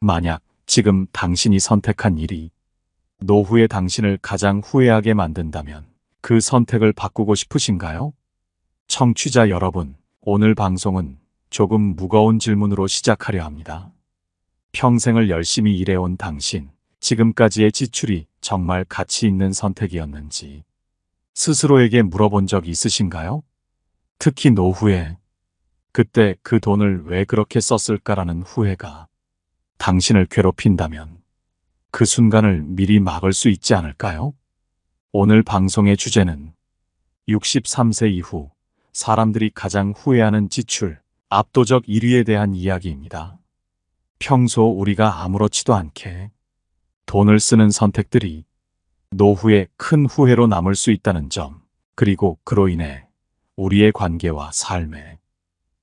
만약 지금 당신이 선택한 일이 노후의 당신을 가장 후회하게 만든다면 그 선택을 바꾸고 싶으신가요? 청취자 여러분, 오늘 방송은 조금 무거운 질문으로 시작하려 합니다. 평생을 열심히 일해온 당신, 지금까지의 지출이 정말 가치 있는 선택이었는지 스스로에게 물어본 적 있으신가요? 특히 노후에 그때 그 돈을 왜 그렇게 썼을까라는 후회가 당신을 괴롭힌다면 그 순간을 미리 막을 수 있지 않을까요? 오늘 방송의 주제는 63세 이후 사람들이 가장 후회하는 지출, 압도적 1위에 대한 이야기입니다. 평소 우리가 아무렇지도 않게 돈을 쓰는 선택들이 노후에 큰 후회로 남을 수 있다는 점, 그리고 그로 인해 우리의 관계와 삶에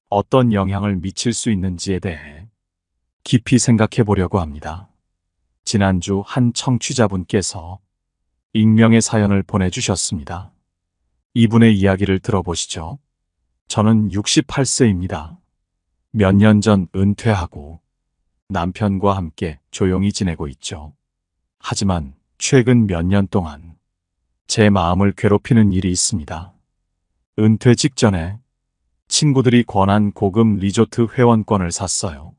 어떤 영향을 미칠 수 있는지에 대해 깊이 생각해 보려고 합니다. 지난주 한 청취자분께서 익명의 사연을 보내주셨습니다. 이분의 이야기를 들어보시죠. 저는 68세입니다. 몇 년 전 은퇴하고 남편과 함께 조용히 지내고 있죠. 하지만 최근 몇 년 동안 제 마음을 괴롭히는 일이 있습니다. 은퇴 직전에 친구들이 권한 고급 리조트 회원권을 샀어요.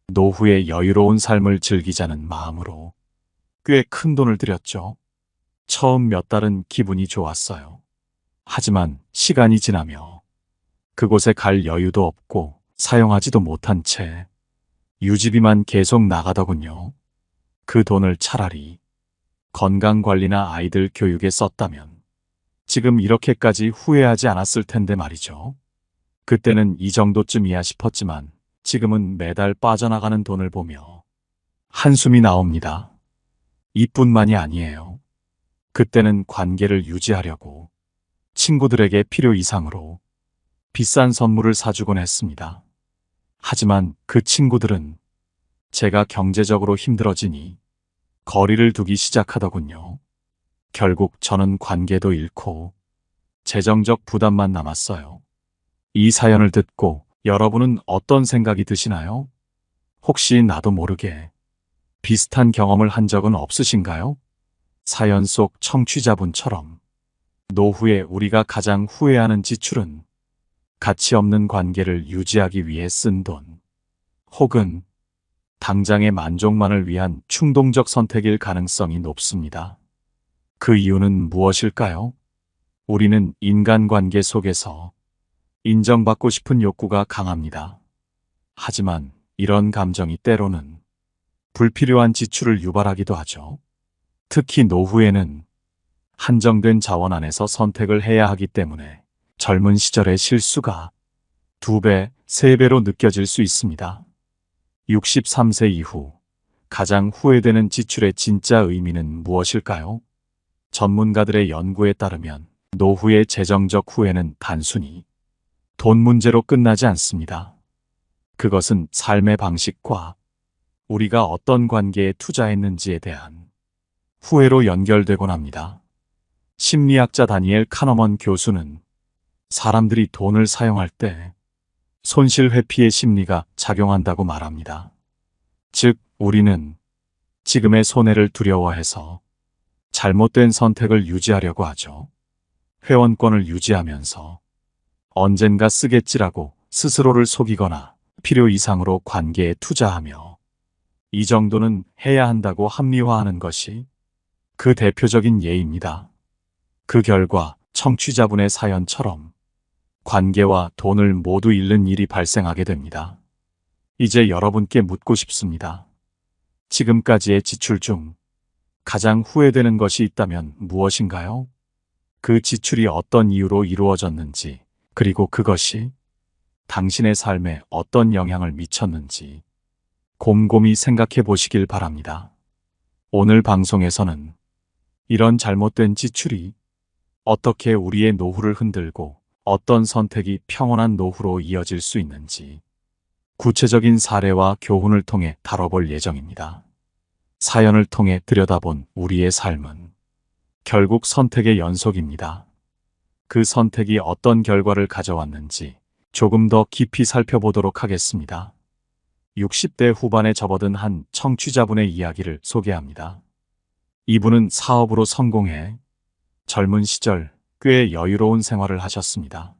노후의 여유로운 삶을 즐기자는 마음으로 꽤 큰 돈을 들였죠. 처음 몇 달은 기분이 좋았어요. 하지만 시간이 지나며 그곳에 갈 여유도 없고 사용하지도 못한 채 유지비만 계속 나가더군요. 그 돈을 차라리 건강관리나 아이들 교육에 썼다면 지금 이렇게까지 후회하지 않았을 텐데 말이죠. 그때는 이 정도쯤이야 싶었지만 지금은 매달 빠져나가는 돈을 보며 한숨이 나옵니다. 이뿐만이 아니에요. 그때는 관계를 유지하려고 친구들에게 필요 이상으로 비싼 선물을 사주곤 했습니다. 하지만 그 친구들은 제가 경제적으로 힘들어지니 거리를 두기 시작하더군요. 결국 저는 관계도 잃고 재정적 부담만 남았어요. 이 사연을 듣고 여러분은 어떤 생각이 드시나요? 혹시 나도 모르게 비슷한 경험을 한 적은 없으신가요? 사연 속 청취자분처럼 노후에 우리가 가장 후회하는 지출은 가치 없는 관계를 유지하기 위해 쓴 돈, 혹은 당장의 만족만을 위한 충동적 선택일 가능성이 높습니다. 그 이유는 무엇일까요? 우리는 인간관계 속에서 인정받고 싶은 욕구가 강합니다. 하지만 이런 감정이 때로는 불필요한 지출을 유발하기도 하죠. 특히 노후에는 한정된 자원 안에서 선택을 해야 하기 때문에 젊은 시절의 실수가 2배, 3배로 느껴질 수 있습니다. 63세 이후 가장 후회되는 지출의 진짜 의미는 무엇일까요? 전문가들의 연구에 따르면 노후의 재정적 후회는 단순히 돈 문제로 끝나지 않습니다. 그것은 삶의 방식과 우리가 어떤 관계에 투자했는지에 대한 후회로 연결되곤 합니다. 심리학자 다니엘 카너먼 교수는 사람들이 돈을 사용할 때 손실 회피의 심리가 작용한다고 말합니다. 즉, 우리는 지금의 손해를 두려워해서 잘못된 선택을 유지하려고 하죠. 회원권을 유지하면서 언젠가 쓰겠지라고 스스로를 속이거나 필요 이상으로 관계에 투자하며 이 정도는 해야 한다고 합리화하는 것이 그 대표적인 예입니다. 그 결과 청취자분의 사연처럼 관계와 돈을 모두 잃는 일이 발생하게 됩니다. 이제 여러분께 묻고 싶습니다. 지금까지의 지출 중 가장 후회되는 것이 있다면 무엇인가요? 그 지출이 어떤 이유로 이루어졌는지, 그리고 그것이 당신의 삶에 어떤 영향을 미쳤는지 곰곰이 생각해 보시길 바랍니다. 오늘 방송에서는 이런 잘못된 지출이 어떻게 우리의 노후를 흔들고 어떤 선택이 평온한 노후로 이어질 수 있는지 구체적인 사례와 교훈을 통해 다뤄볼 예정입니다. 사연을 통해 들여다본 우리의 삶은 결국 선택의 연속입니다. 그 선택이 어떤 결과를 가져왔는지 조금 더 깊이 살펴보도록 하겠습니다. 60대 후반에 접어든 한 청취자분의 이야기를 소개합니다. 이분은 사업으로 성공해 젊은 시절 꽤 여유로운 생활을 하셨습니다.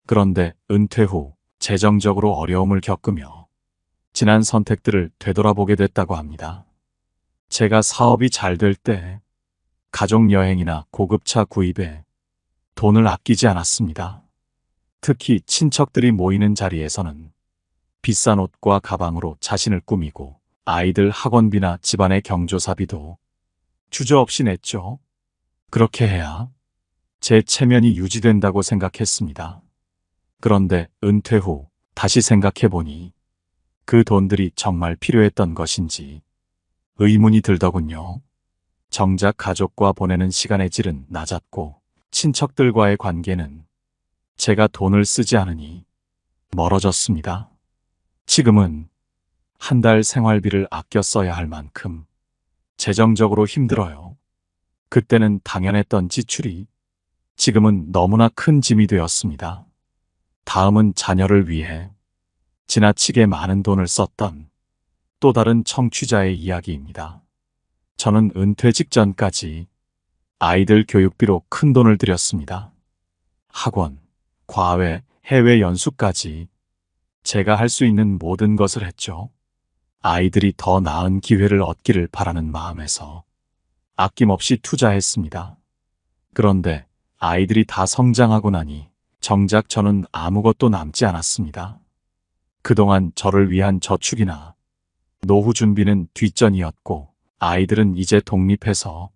그런데 은퇴 후 재정적으로 어려움을 겪으며 지난 선택들을 되돌아보게 됐다고 합니다. 제가 사업이 잘 될 때 가족 여행이나 고급차 구입에 돈을 아끼지 않았습니다. 특히 친척들이 모이는 자리에서는 비싼 옷과 가방으로 자신을 꾸미고 아이들 학원비나 집안의 경조사비도 주저없이 냈죠. 그렇게 해야 제 체면이 유지된다고 생각했습니다. 그런데 은퇴 후 다시 생각해 보니 그 돈들이 정말 필요했던 것인지 의문이 들더군요. 정작 가족과 보내는 시간의 질은 낮았고 친척들과의 관계는 제가 돈을 쓰지 않으니 멀어졌습니다. 지금은 한 달 생활비를 아껴 써야 할 만큼 재정적으로 힘들어요. 그때는 당연했던 지출이 지금은 너무나 큰 짐이 되었습니다. 다음은 자녀를 위해 지나치게 많은 돈을 썼던 또 다른 청취자의 이야기입니다. 저는 은퇴 직전까지 아이들 교육비로 큰 돈을 들였습니다. 학원, 과외, 해외 연수까지 제가 할 수 있는 모든 것을 했죠. 아이들이 더 나은 기회를 얻기를 바라는 마음에서 아낌없이 투자했습니다. 그런데 아이들이 다 성장하고 나니 정작 저는 아무것도 남지 않았습니다. 그동안 저를 위한 저축이나 노후 준비는 뒷전이었고 아이들은 이제 독립해서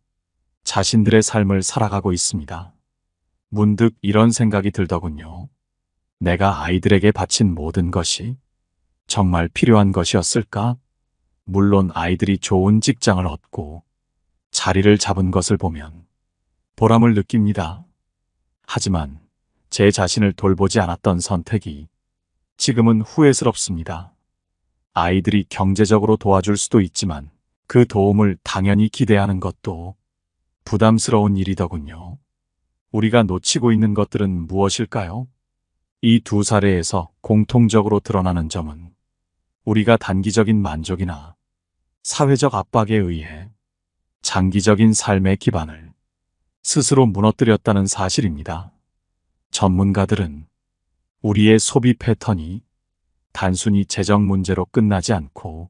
자신들의 삶을 살아가고 있습니다. 문득 이런 생각이 들더군요. 내가 아이들에게 바친 모든 것이 정말 필요한 것이었을까? 물론 아이들이 좋은 직장을 얻고 자리를 잡은 것을 보면 보람을 느낍니다. 하지만 제 자신을 돌보지 않았던 선택이 지금은 후회스럽습니다. 아이들이 경제적으로 도와줄 수도 있지만 그 도움을 당연히 기대하는 것도 부담스러운 일이더군요. 우리가 놓치고 있는 것들은 무엇일까요? 이 두 사례에서 공통적으로 드러나는 점은 우리가 단기적인 만족이나 사회적 압박에 의해 장기적인 삶의 기반을 스스로 무너뜨렸다는 사실입니다. 전문가들은 우리의 소비 패턴이 단순히 재정 문제로 끝나지 않고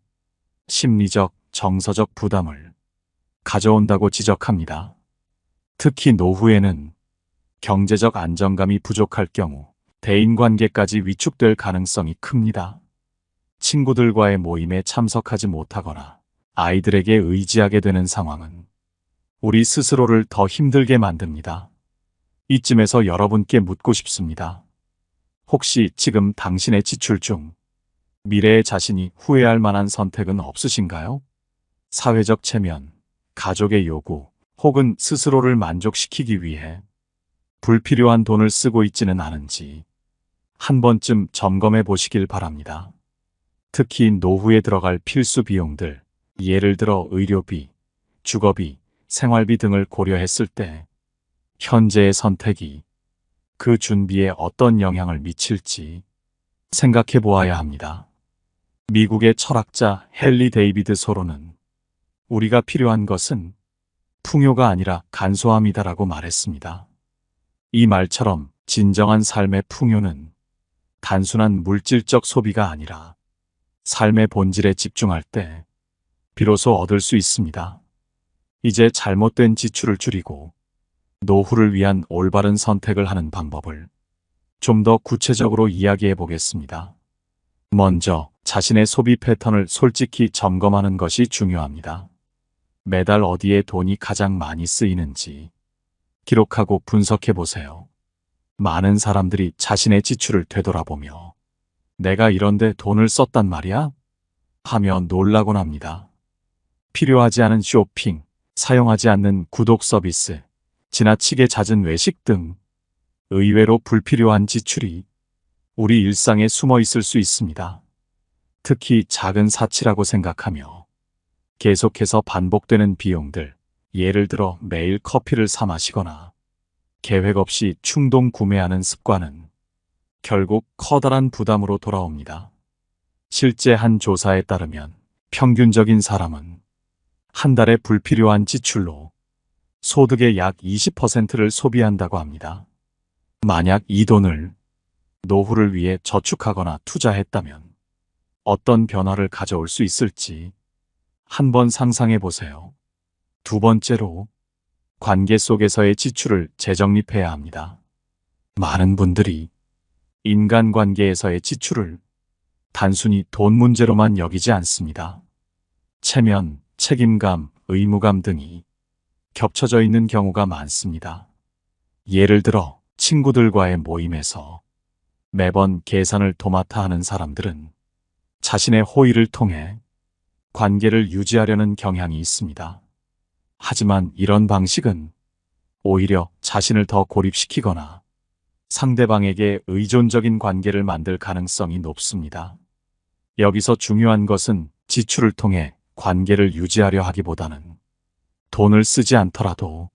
심리적, 정서적 부담을 가져온다고 지적합니다. 특히 노후에는 경제적 안정감이 부족할 경우 대인관계까지 위축될 가능성이 큽니다. 친구들과의 모임에 참석하지 못하거나 아이들에게 의지하게 되는 상황은 우리 스스로를 더 힘들게 만듭니다. 이쯤에서 여러분께 묻고 싶습니다. 혹시 지금 당신의 지출 중 미래의 자신이 후회할 만한 선택은 없으신가요? 사회적 체면, 가족의 요구, 혹은 스스로를 만족시키기 위해 불필요한 돈을 쓰고 있지는 않은지 한 번쯤 점검해 보시길 바랍니다. 특히 노후에 들어갈 필수 비용들, 예를 들어 의료비, 주거비, 생활비 등을 고려했을 때 현재의 선택이 그 준비에 어떤 영향을 미칠지 생각해 보아야 합니다. 미국의 철학자 헨리 데이비드 소로는 우리가 필요한 것은 풍요가 아니라 간소함이다라고 말했습니다. 이 말처럼 진정한 삶의 풍요는 단순한 물질적 소비가 아니라 삶의 본질에 집중할 때 비로소 얻을 수 있습니다. 이제 잘못된 지출을 줄이고 노후를 위한 올바른 선택을 하는 방법을 좀 더 구체적으로 이야기해 보겠습니다. 먼저 자신의 소비 패턴을 솔직히 점검하는 것이 중요합니다. 매달 어디에 돈이 가장 많이 쓰이는지 기록하고 분석해 보세요. 많은 사람들이 자신의 지출을 되돌아보며 내가 이런데 돈을 썼단 말이야? 하며 놀라곤 합니다. 필요하지 않은 쇼핑, 사용하지 않는 구독 서비스, 지나치게 잦은 외식 등 의외로 불필요한 지출이 우리 일상에 숨어 있을 수 있습니다. 특히 작은 사치라고 생각하며 계속해서 반복되는 비용들, 예를 들어 매일 커피를 사 마시거나 계획 없이 충동 구매하는 습관은 결국 커다란 부담으로 돌아옵니다. 실제 한 조사에 따르면 평균적인 사람은 한 달에 불필요한 지출로 소득의 약 20%를 소비한다고 합니다. 만약 이 돈을 노후를 위해 저축하거나 투자했다면 어떤 변화를 가져올 수 있을지 한번 상상해 보세요. 두 번째로, 관계 속에서의 지출을 재정립해야 합니다. 많은 분들이 인간관계에서의 지출을 단순히 돈 문제로만 여기지 않습니다. 체면, 책임감, 의무감 등이 겹쳐져 있는 경우가 많습니다. 예를 들어 친구들과의 모임에서 매번 계산을 도맡아 하는 사람들은 자신의 호의를 통해 관계를 유지하려는 경향이 있습니다. 하지만 이런 방식은 오히려 자신을 더 고립시키거나 상대방에게 의존적인 관계를 만들 가능성이 높습니다. 여기서 중요한 것은 지출을 통해 관계를 유지하려 하기보다는 돈을 쓰지 않더라도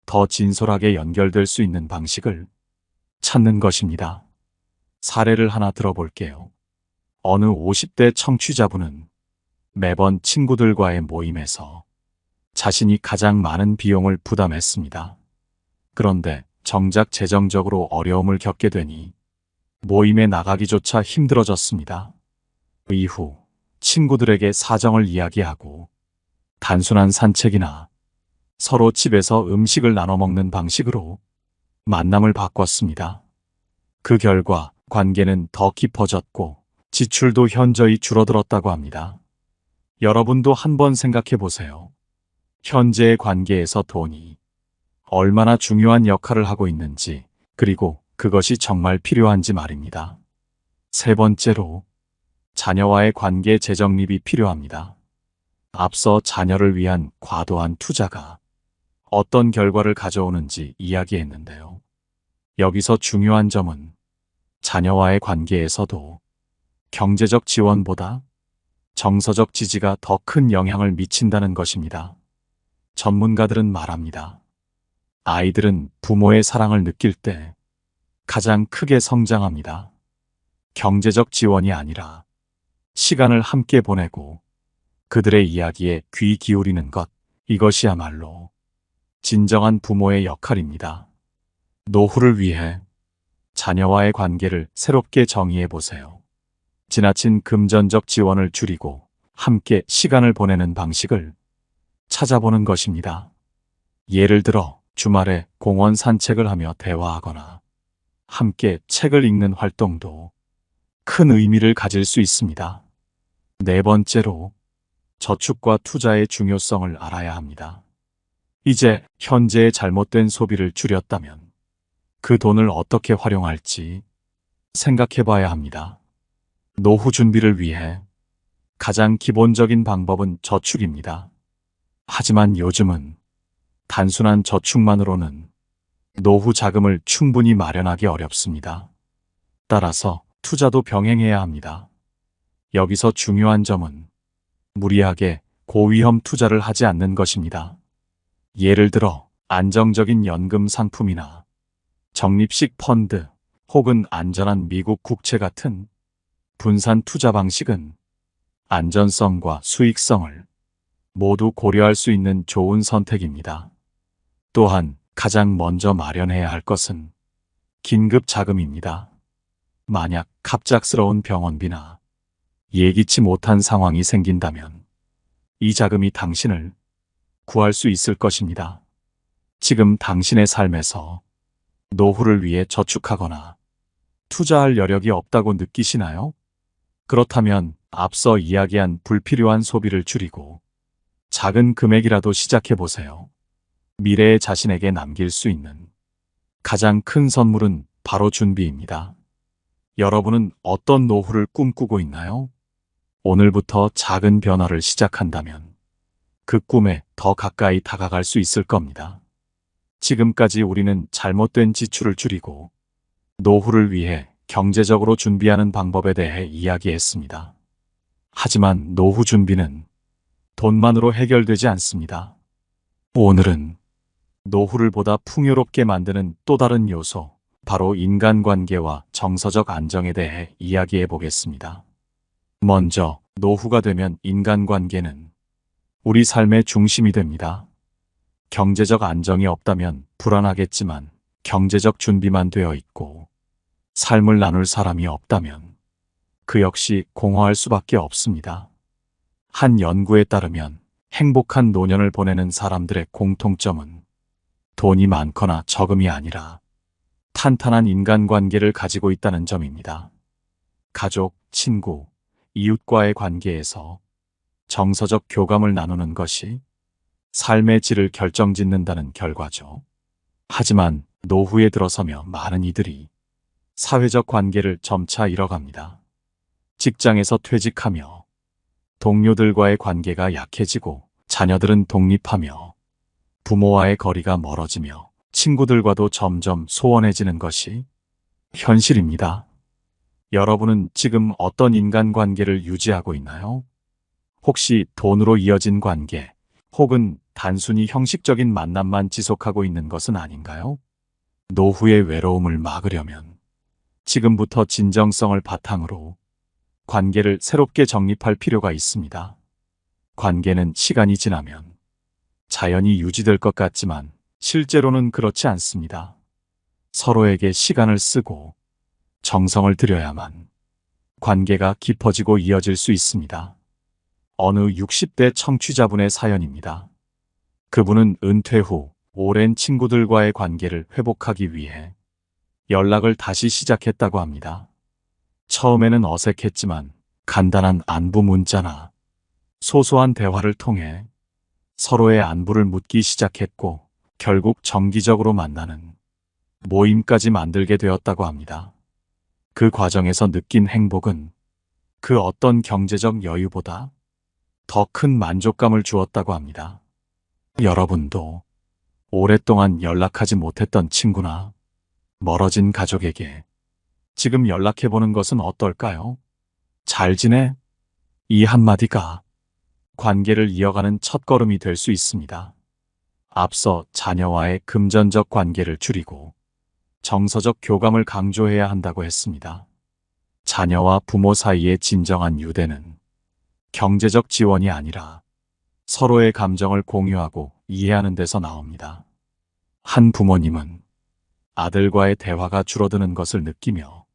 더 진솔하게 연결될 수 있는 방식을 찾는 것입니다. 사례를 하나 들어볼게요. 어느 50대 청취자분은 매번 친구들과의 모임에서 자신이 가장 많은 비용을 부담했습니다. 그런데 정작 재정적으로 어려움을 겪게 되니 모임에 나가기조차 힘들어졌습니다. 이후 친구들에게 사정을 이야기하고 단순한 산책이나 서로 집에서 음식을 나눠 먹는 방식으로 만남을 바꿨습니다. 그 결과 관계는 더 깊어졌고 지출도 현저히 줄어들었다고 합니다. 여러분도 한번 생각해 보세요. 현재의 관계에서 돈이 얼마나 중요한 역할을 하고 있는지, 그리고 그것이 정말 필요한지 말입니다. 세 번째로, 자녀와의 관계 재정립이 필요합니다. 앞서 자녀를 위한 과도한 투자가 어떤 결과를 가져오는지 이야기했는데요. 여기서 중요한 점은 자녀와의 관계에서도 경제적 지원보다 정서적 지지가 더 큰 영향을 미친다는 것입니다. 전문가들은 말합니다. 아이들은 부모의 사랑을 느낄 때 가장 크게 성장합니다. 경제적 지원이 아니라 시간을 함께 보내고 그들의 이야기에 귀 기울이는 것, 이것이야말로 진정한 부모의 역할입니다. 노후를 위해 자녀와의 관계를 새롭게 정의해 보세요. 지나친 금전적 지원을 줄이고 함께 시간을 보내는 방식을 찾아보는 것입니다. 예를 들어 주말에 공원 산책을 하며 대화하거나 함께 책을 읽는 활동도 큰 의미를 가질 수 있습니다. 네 번째로, 저축과 투자의 중요성을 알아야 합니다. 이제 현재의 잘못된 소비를 줄였다면 그 돈을 어떻게 활용할지 생각해 봐야 합니다. 노후 준비를 위해 가장 기본적인 방법은 저축입니다. 하지만 요즘은 단순한 저축만으로는 노후 자금을 충분히 마련하기 어렵습니다. 따라서 투자도 병행해야 합니다. 여기서 중요한 점은 무리하게 고위험 투자를 하지 않는 것입니다. 예를 들어 안정적인 연금 상품이나 적립식 펀드 혹은 안전한 미국 국채 같은 분산 투자 방식은 안전성과 수익성을 모두 고려할 수 있는 좋은 선택입니다. 또한 가장 먼저 마련해야 할 것은 긴급 자금입니다. 만약 갑작스러운 병원비나 예기치 못한 상황이 생긴다면 이 자금이 당신을 구할 수 있을 것입니다. 지금 당신의 삶에서 노후를 위해 저축하거나 투자할 여력이 없다고 느끼시나요? 그렇다면 앞서 이야기한 불필요한 소비를 줄이고 작은 금액이라도 시작해 보세요. 미래의 자신에게 남길 수 있는 가장 큰 선물은 바로 준비입니다. 여러분은 어떤 노후를 꿈꾸고 있나요? 오늘부터 작은 변화를 시작한다면 그 꿈에 더 가까이 다가갈 수 있을 겁니다. 지금까지 우리는 잘못된 지출을 줄이고 노후를 위해 경제적으로 준비하는 방법에 대해 이야기했습니다. 하지만 노후 준비는 돈만으로 해결되지 않습니다. 오늘은 노후를 보다 풍요롭게 만드는 또 다른 요소, 바로 인간관계와 정서적 안정에 대해 이야기해 보겠습니다. 먼저 노후가 되면 인간관계는 우리 삶의 중심이 됩니다. 경제적 안정이 없다면 불안하겠지만 경제적 준비만 되어 있고 삶을 나눌 사람이 없다면 그 역시 공허할 수밖에 없습니다. 한 연구에 따르면 행복한 노년을 보내는 사람들의 공통점은 돈이 많거나 적음이 아니라 탄탄한 인간관계를 가지고 있다는 점입니다. 가족, 친구, 이웃과의 관계에서 정서적 교감을 나누는 것이 삶의 질을 결정짓는다는 결과죠. 하지만 노후에 들어서며 많은 이들이 사회적 관계를 점차 잃어갑니다. 직장에서 퇴직하며 동료들과의 관계가 약해지고 자녀들은 독립하며 부모와의 거리가 멀어지며 친구들과도 점점 소원해지는 것이 현실입니다. 여러분은 지금 어떤 인간관계를 유지하고 있나요? 혹시 돈으로 이어진 관계 혹은 단순히 형식적인 만남만 지속하고 있는 것은 아닌가요? 노후의 외로움을 막으려면 지금부터 진정성을 바탕으로 관계를 새롭게 정립할 필요가 있습니다. 관계는 시간이 지나면 자연히 유지될 것 같지만 실제로는 그렇지 않습니다. 서로에게 시간을 쓰고 정성을 들여야만 관계가 깊어지고 이어질 수 있습니다. 어느 60대 청취자분의 사연입니다. 그분은 은퇴 후 오랜 친구들과의 관계를 회복하기 위해 연락을 다시 시작했다고 합니다. 처음에는 어색했지만 간단한 안부 문자나 소소한 대화를 통해 서로의 안부를 묻기 시작했고 결국 정기적으로 만나는 모임까지 만들게 되었다고 합니다. 그 과정에서 느낀 행복은 그 어떤 경제적 여유보다 더 큰 만족감을 주었다고 합니다. 여러분도 오랫동안 연락하지 못했던 친구나 멀어진 가족에게 지금 연락해보는 것은 어떨까요? 잘 지내? 이 한마디가 관계를 이어가는 첫걸음이 될 수 있습니다. 앞서 자녀와의 금전적 관계를 줄이고 정서적 교감을 강조해야 한다고 했습니다. 자녀와 부모 사이의 진정한 유대는 경제적 지원이 아니라 서로의 감정을 공유하고 이해하는 데서 나옵니다. 한 부모님은 아들과의 대화가 줄어드는 것을 느끼며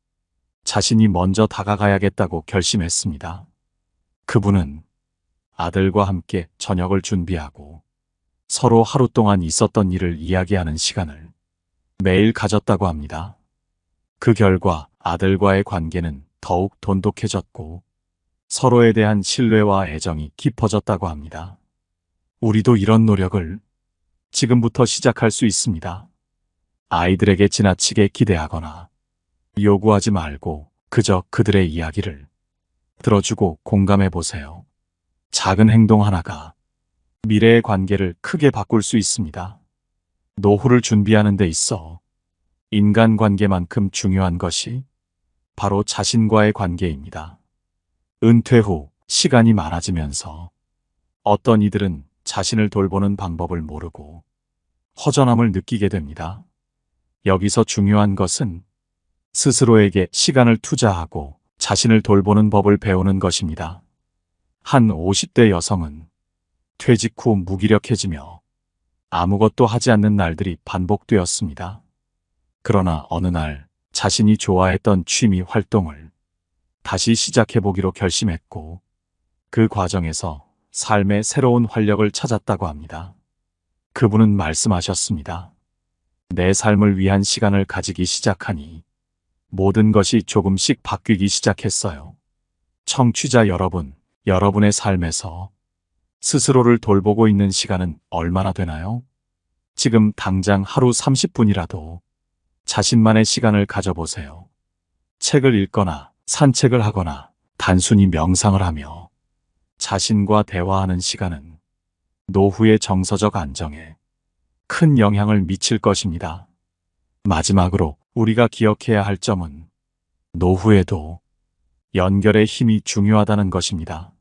자신이 먼저 다가가야겠다고 결심했습니다. 그분은 아들과 함께 저녁을 준비하고 서로 하루 동안 있었던 일을 이야기하는 시간을 매일 가졌다고 합니다. 그 결과 아들과의 관계는 더욱 돈독해졌고 서로에 대한 신뢰와 애정이 깊어졌다고 합니다. 우리도 이런 노력을 지금부터 시작할 수 있습니다. 아이들에게 지나치게 기대하거나 요구하지 말고 그저 그들의 이야기를 들어주고 공감해 보세요. 작은 행동 하나가 미래의 관계를 크게 바꿀 수 있습니다. 노후를 준비하는 데 있어 인간관계만큼 중요한 것이 바로 자신과의 관계입니다. 은퇴 후 시간이 많아지면서 어떤 이들은 자신을 돌보는 방법을 모르고 허전함을 느끼게 됩니다. 여기서 중요한 것은 스스로에게 시간을 투자하고 자신을 돌보는 법을 배우는 것입니다. 한 50대 여성은 퇴직 후 무기력해지며 아무것도 하지 않는 날들이 반복되었습니다. 그러나 어느 날 자신이 좋아했던 취미 활동을 다시 시작해보기로 결심했고 그 과정에서 삶의 새로운 활력을 찾았다고 합니다. 그분은 말씀하셨습니다. 내 삶을 위한 시간을 가지기 시작하니 모든 것이 조금씩 바뀌기 시작했어요. 청취자 여러분, 여러분의 삶에서 스스로를 돌보고 있는 시간은 얼마나 되나요? 지금 당장 하루 30분이라도 자신만의 시간을 가져보세요. 책을 읽거나 산책을 하거나 단순히 명상을 하며 자신과 대화하는 시간은 노후의 정서적 안정에 큰 영향을 미칠 것입니다. 마지막으로 우리가 기억해야 할 점은 노후에도 연결의 힘이 중요하다는 것입니다.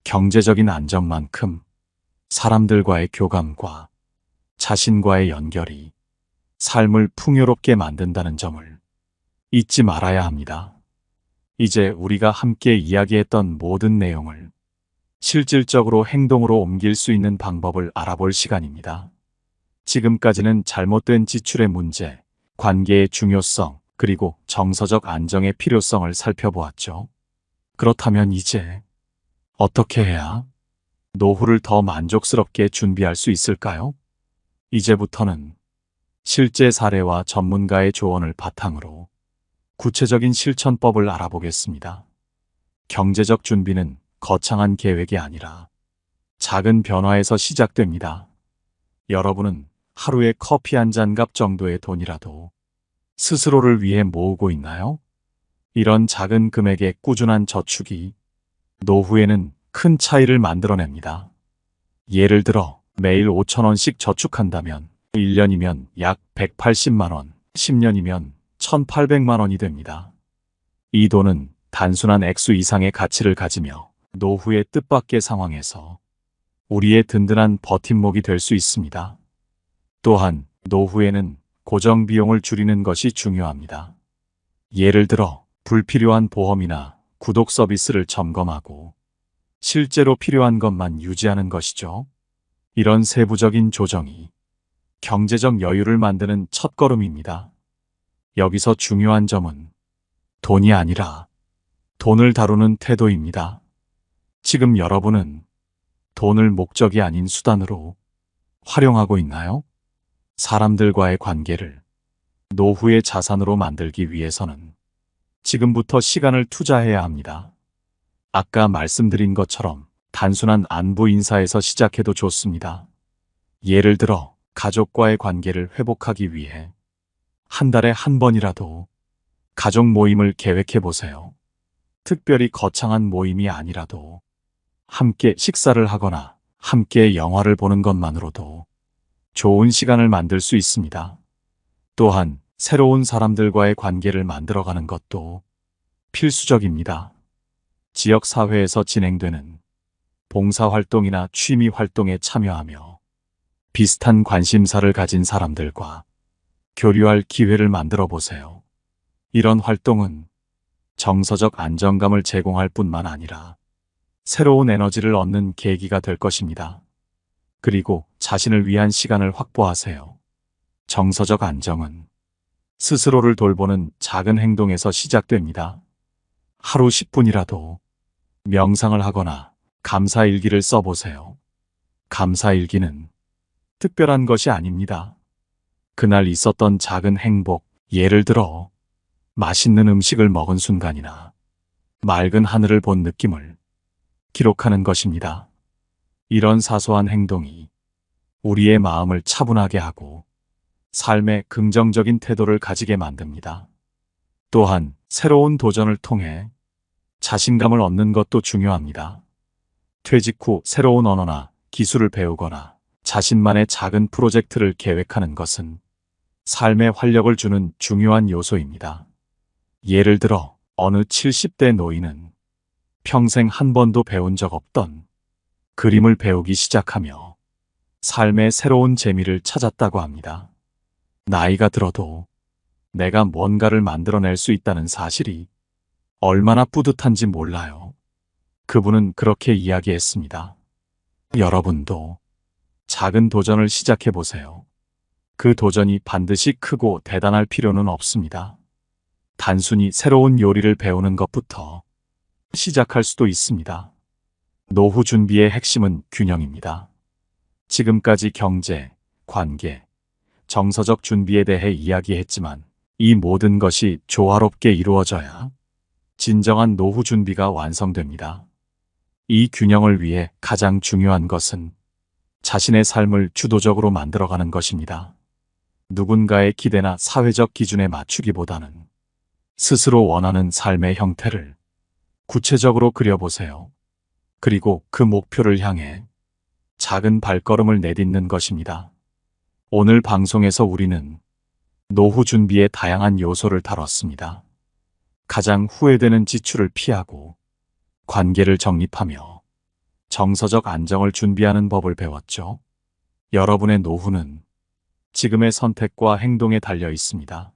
경제적인 안정만큼 사람들과의 교감과 자신과의 연결이 삶을 풍요롭게 만든다는 점을 잊지 말아야 합니다. 이제 우리가 함께 이야기했던 모든 내용을 실질적으로 행동으로 옮길 수 있는 방법을 알아볼 시간입니다. 지금까지는 잘못된 지출의 문제, 관계의 중요성, 그리고 정서적 안정의 필요성을 살펴보았죠. 그렇다면 이제 어떻게 해야 노후를 더 만족스럽게 준비할 수 있을까요? 이제부터는 실제 사례와 전문가의 조언을 바탕으로 구체적인 실천법을 알아보겠습니다. 경제적 준비는 거창한 계획이 아니라 작은 변화에서 시작됩니다. 여러분은 하루에 커피 한 잔 값 정도의 돈이라도 스스로를 위해 모으고 있나요? 이런 작은 금액의 꾸준한 저축이 노후에는 큰 차이를 만들어냅니다. 예를 들어 매일 5,000원씩 저축한다면 1년이면 약 180만 원, 10년이면 1,800만 원이 됩니다. 이 돈은 단순한 액수 이상의 가치를 가지며 노후의 뜻밖의 상황에서 우리의 든든한 버팀목이 될 수 있습니다. 또한 노후에는 고정 비용을 줄이는 것이 중요합니다. 예를 들어 불필요한 보험이나 구독 서비스를 점검하고 실제로 필요한 것만 유지하는 것이죠. 이런 세부적인 조정이 경제적 여유를 만드는 첫걸음입니다. 여기서 중요한 점은 돈이 아니라 돈을 다루는 태도입니다. 지금 여러분은 돈을 목적이 아닌 수단으로 활용하고 있나요? 사람들과의 관계를 노후의 자산으로 만들기 위해서는 지금부터 시간을 투자해야 합니다. 아까 말씀드린 것처럼 단순한 안부 인사에서 시작해도 좋습니다. 예를 들어 가족과의 관계를 회복하기 위해 한 달에 한 번이라도 가족 모임을 계획해 보세요. 특별히 거창한 모임이 아니라도 함께 식사를 하거나 함께 영화를 보는 것만으로도 좋은 시간을 만들 수 있습니다. 또한 새로운 사람들과의 관계를 만들어가는 것도 필수적입니다. 지역 사회에서 진행되는 봉사활동이나 취미 활동에 참여하며 비슷한 관심사를 가진 사람들과 교류할 기회를 만들어 보세요. 이런 활동은 정서적 안정감을 제공할 뿐만 아니라 새로운 에너지를 얻는 계기가 될 것입니다. 그리고 자신을 위한 시간을 확보하세요. 정서적 안정은 스스로를 돌보는 작은 행동에서 시작됩니다. 하루 10분이라도 명상을 하거나 감사일기를 써보세요. 감사일기는 특별한 것이 아닙니다. 그날 있었던 작은 행복, 예를 들어 맛있는 음식을 먹은 순간이나 맑은 하늘을 본 느낌을 기록하는 것입니다. 이런 사소한 행동이 우리의 마음을 차분하게 하고 삶에 긍정적인 태도를 가지게 만듭니다. 또한 새로운 도전을 통해 자신감을 얻는 것도 중요합니다. 퇴직 후 새로운 언어나 기술을 배우거나 자신만의 작은 프로젝트를 계획하는 것은 삶에 활력을 주는 중요한 요소입니다. 예를 들어 어느 70대 노인은 평생 한 번도 배운 적 없던 그림을 배우기 시작하며 삶의 새로운 재미를 찾았다고 합니다. 나이가 들어도 내가 뭔가를 만들어낼 수 있다는 사실이 얼마나 뿌듯한지 몰라요. 그분은 그렇게 이야기했습니다. 여러분도 작은 도전을 시작해 보세요. 그 도전이 반드시 크고 대단할 필요는 없습니다. 단순히 새로운 요리를 배우는 것부터 시작할 수도 있습니다. 노후 준비의 핵심은 균형입니다. 지금까지 경제, 관계, 정서적 준비에 대해 이야기했지만 이 모든 것이 조화롭게 이루어져야 진정한 노후 준비가 완성됩니다. 이 균형을 위해 가장 중요한 것은 자신의 삶을 주도적으로 만들어가는 것입니다. 누군가의 기대나 사회적 기준에 맞추기보다는 스스로 원하는 삶의 형태를 구체적으로 그려보세요. 그리고 그 목표를 향해 작은 발걸음을 내딛는 것입니다. 오늘 방송에서 우리는 노후 준비의 다양한 요소를 다뤘습니다. 가장 후회되는 지출을 피하고 관계를 정립하며 정서적 안정을 준비하는 법을 배웠죠. 여러분의 노후는 지금의 선택과 행동에 달려 있습니다.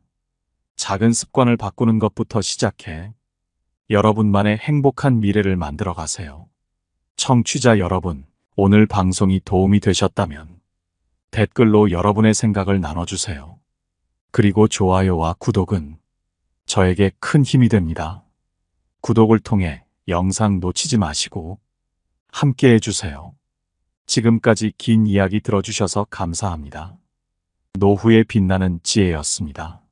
작은 습관을 바꾸는 것부터 시작해 여러분만의 행복한 미래를 만들어 가세요. 청취자 여러분, 오늘 방송이 도움이 되셨다면 댓글로 여러분의 생각을 나눠주세요. 그리고 좋아요와 구독은 저에게 큰 힘이 됩니다. 구독을 통해 영상 놓치지 마시고 함께 해주세요. 지금까지 긴 이야기 들어주셔서 감사합니다. 노후에 빛나는 지혜였습니다.